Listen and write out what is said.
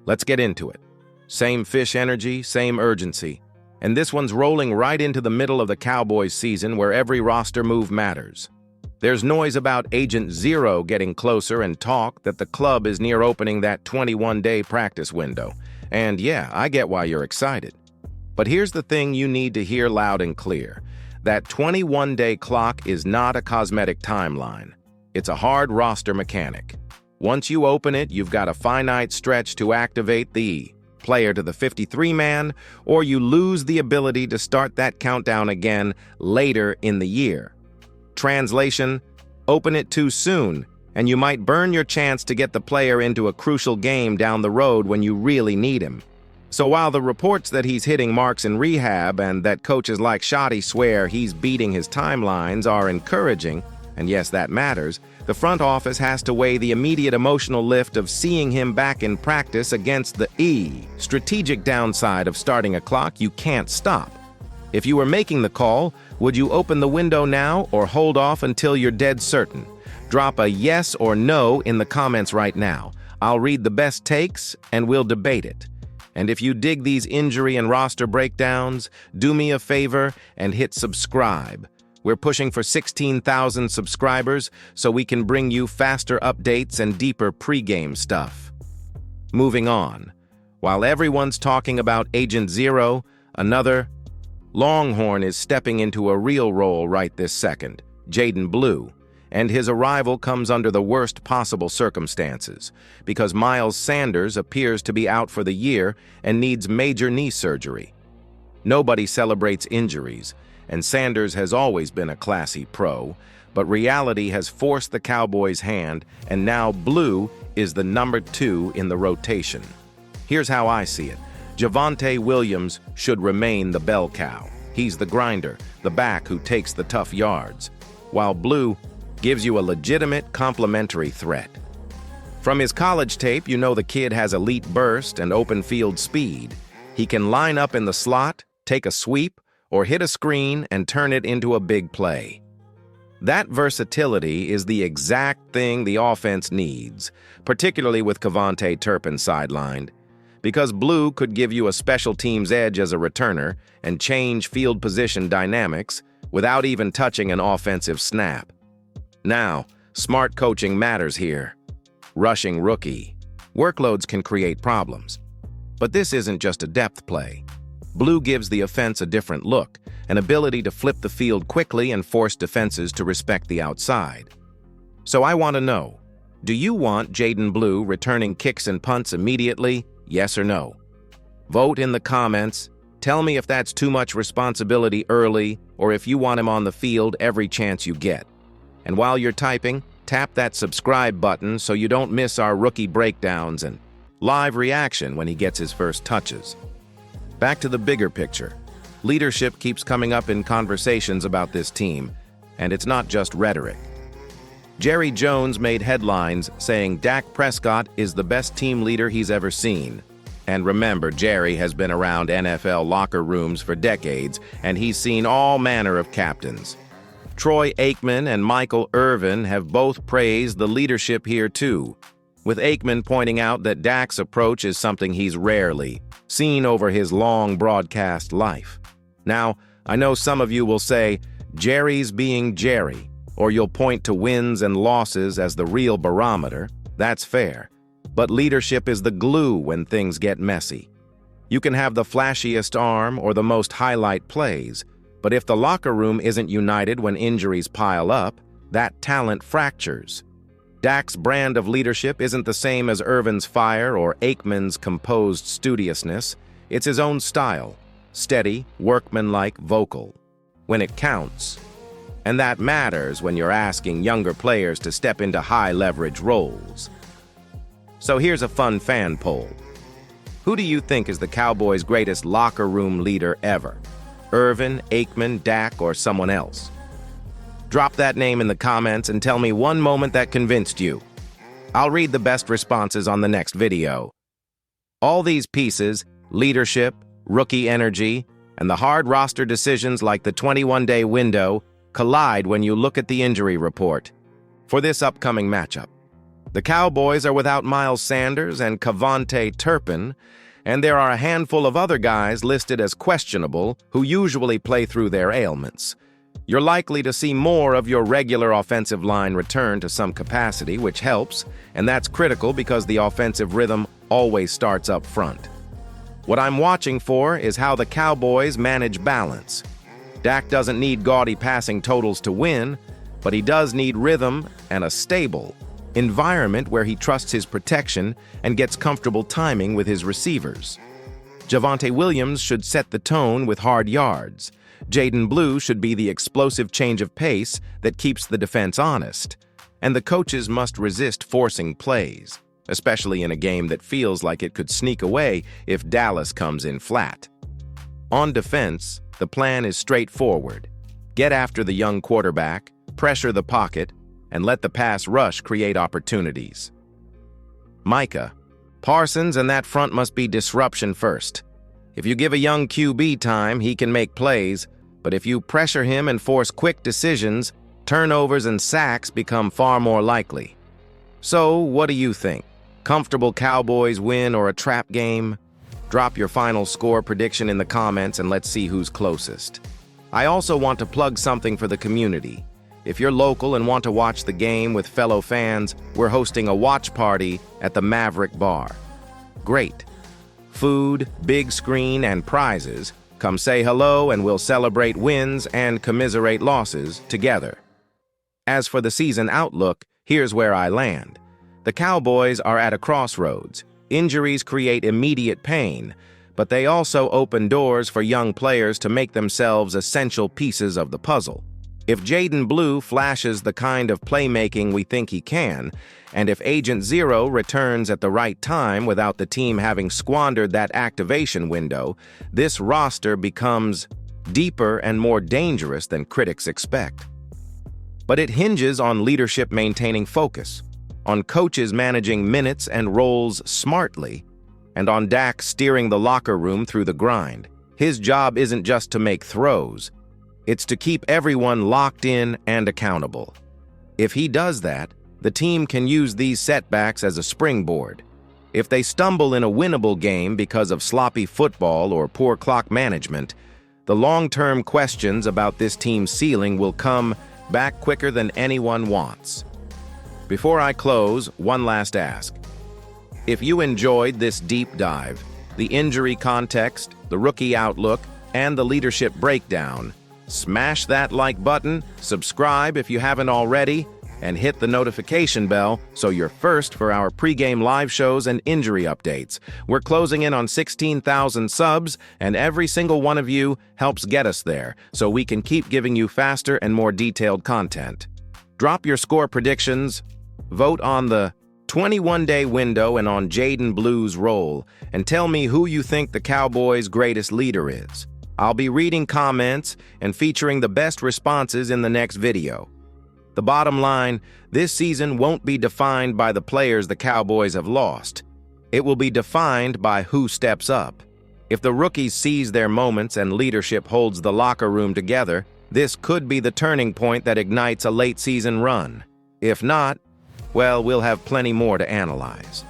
Let's get into it. Same fish energy, same urgency. And this one's rolling right into the middle of the Cowboys season where every roster move matters. There's noise about Agent Zero getting closer and talk that the club is near opening that 21-day practice window. And yeah, I get why you're excited. But here's the thing you need to hear loud and clear. That 21-day clock is not a cosmetic timeline. It's a hard roster mechanic. Once you open it, you've got a finite stretch to activate the player to the 53-man, or you lose the ability to start that countdown again later in the year. Translation, open it too soon, and you might burn your chance to get the player into a crucial game down the road when you really need him. So while the reports that he's hitting marks in rehab and that coaches like Shoddy swear he's beating his timelines are encouraging, and yes, that matters, the front office has to weigh the immediate emotional lift of seeing him back in practice against the strategic downside of starting a clock you can't stop. If you were making the call, would you open the window now or hold off until you're dead certain? Drop a yes or no in the comments right now. I'll read the best takes and we'll debate it. And if you dig these injury and roster breakdowns, do me a favor and hit subscribe. We're pushing for 16,000 subscribers so we can bring you faster updates and deeper pregame stuff. Moving on. While everyone's talking about Agent Zero, another Longhorn is stepping into a real role right this second, Jaden Blue, and his arrival comes under the worst possible circumstances because Miles Sanders appears to be out for the year and needs major knee surgery. Nobody celebrates injuries, and Sanders has always been a classy pro, but reality has forced the Cowboys' hand, and now Blue is the number 2 in the rotation. Here's how I see it. Javonte Williams should remain the bell cow. He's the grinder, the back who takes the tough yards, while Blue gives you a legitimate complementary threat. From his college tape, you know the kid has elite burst and open field speed. He can line up in the slot, take a sweep, or hit a screen and turn it into a big play. That versatility is the exact thing the offense needs, particularly with Cavonte Turpin sidelined, because Blue could give you a special teams edge as a returner and change field position dynamics without even touching an offensive snap. Now, smart coaching matters here. Rushing rookie. Workloads can create problems. But this isn't just a depth play. Blue gives the offense a different look, an ability to flip the field quickly and force defenses to respect the outside. So I want to know, do you want Jaden Blue returning kicks and punts immediately, yes or no? Vote in the comments. Tell me if that's too much responsibility early or if you want him on the field every chance you get. And while you're typing, tap that subscribe button so you don't miss our rookie breakdowns and live reaction when he gets his first touches. Back to the bigger picture. Leadership keeps coming up in conversations about this team, and it's not just rhetoric. Jerry Jones made headlines saying Dak Prescott is the best team leader he's ever seen. And remember, Jerry has been around NFL locker rooms for decades, and he's seen all manner of captains. Troy Aikman and Michael Irvin have both praised the leadership here too, with Aikman pointing out that Dak's approach is something he's rarely seen over his long broadcast life. Now, I know some of you will say, Jerry's being Jerry, or you'll point to wins and losses as the real barometer. That's fair. But leadership is the glue when things get messy. You can have the flashiest arm or the most highlight plays, but if the locker room isn't united when injuries pile up, that talent fractures. Dak's brand of leadership isn't the same as Irvin's fire or Aikman's composed studiousness. It's his own style, steady, workmanlike, vocal, when it counts. And that matters when you're asking younger players to step into high-leverage roles. So here's a fun fan poll. Who do you think is the Cowboys' greatest locker room leader ever? Irvin, Aikman, Dak, or someone else? Drop that name in the comments and tell me one moment that convinced you. I'll read the best responses on the next video. All these pieces, leadership, rookie energy, and the hard roster decisions like the 21-day window collide when you look at the injury report for this upcoming matchup. The Cowboys are without Miles Sanders and Cavante Turpin, and there are a handful of other guys listed as questionable who usually play through their ailments. You're likely to see more of your regular offensive line return to some capacity, which helps, and that's critical because the offensive rhythm always starts up front. What I'm watching for is how the Cowboys manage balance. Dak doesn't need gaudy passing totals to win, but he does need rhythm and a stable environment where he trusts his protection and gets comfortable timing with his receivers. Javonte Williams should set the tone with hard yards. Jaden Blue should be the explosive change of pace that keeps the defense honest. And the coaches must resist forcing plays, especially in a game that feels like it could sneak away if Dallas comes in flat. On defense, the plan is straightforward. Get after the young quarterback, pressure the pocket, and let the pass rush create opportunities. Micah, Parsons and that front must be disruption first. If you give a young QB time, he can make plays, but if you pressure him and force quick decisions, turnovers and sacks become far more likely. So, what do you think? Comfortable Cowboys win or a trap game? Drop your final score prediction in the comments and let's see who's closest. I also want to plug something for the community. If you're local and want to watch the game with fellow fans, we're hosting a watch party at the Maverick Bar. Great. Food, big screen, and prizes. Come say hello and we'll celebrate wins and commiserate losses together. As for the season outlook, here's where I land. The Cowboys are at a crossroads. Injuries create immediate pain, but they also open doors for young players to make themselves essential pieces of the puzzle. If Jaden Blue flashes the kind of playmaking we think he can, and if Agent Zero returns at the right time without the team having squandered that activation window, this roster becomes deeper and more dangerous than critics expect. But it hinges on leadership maintaining focus, on coaches managing minutes and roles smartly, and on Dak steering the locker room through the grind. His job isn't just to make throws. It's to keep everyone locked in and accountable. If he does that, the team can use these setbacks as a springboard. If they stumble in a winnable game because of sloppy football or poor clock management, the long-term questions about this team's ceiling will come back quicker than anyone wants. Before I close, one last ask. If you enjoyed this deep dive, the injury context, the rookie outlook, and the leadership breakdown, smash that like button, subscribe if you haven't already, and hit the notification bell so you're first for our pregame live shows and injury updates. We're closing in on 16,000 subs, and every single one of you helps get us there so we can keep giving you faster and more detailed content. Drop your score predictions, vote on the 21-day window and on Jaden Blue's role, and tell me who you think the Cowboys' greatest leader is. I'll be reading comments and featuring the best responses in the next video. The bottom line, this season won't be defined by the players the Cowboys have lost. It will be defined by who steps up. If the rookies seize their moments and leadership holds the locker room together, this could be the turning point that ignites a late-season run. If not, well, we'll have plenty more to analyze.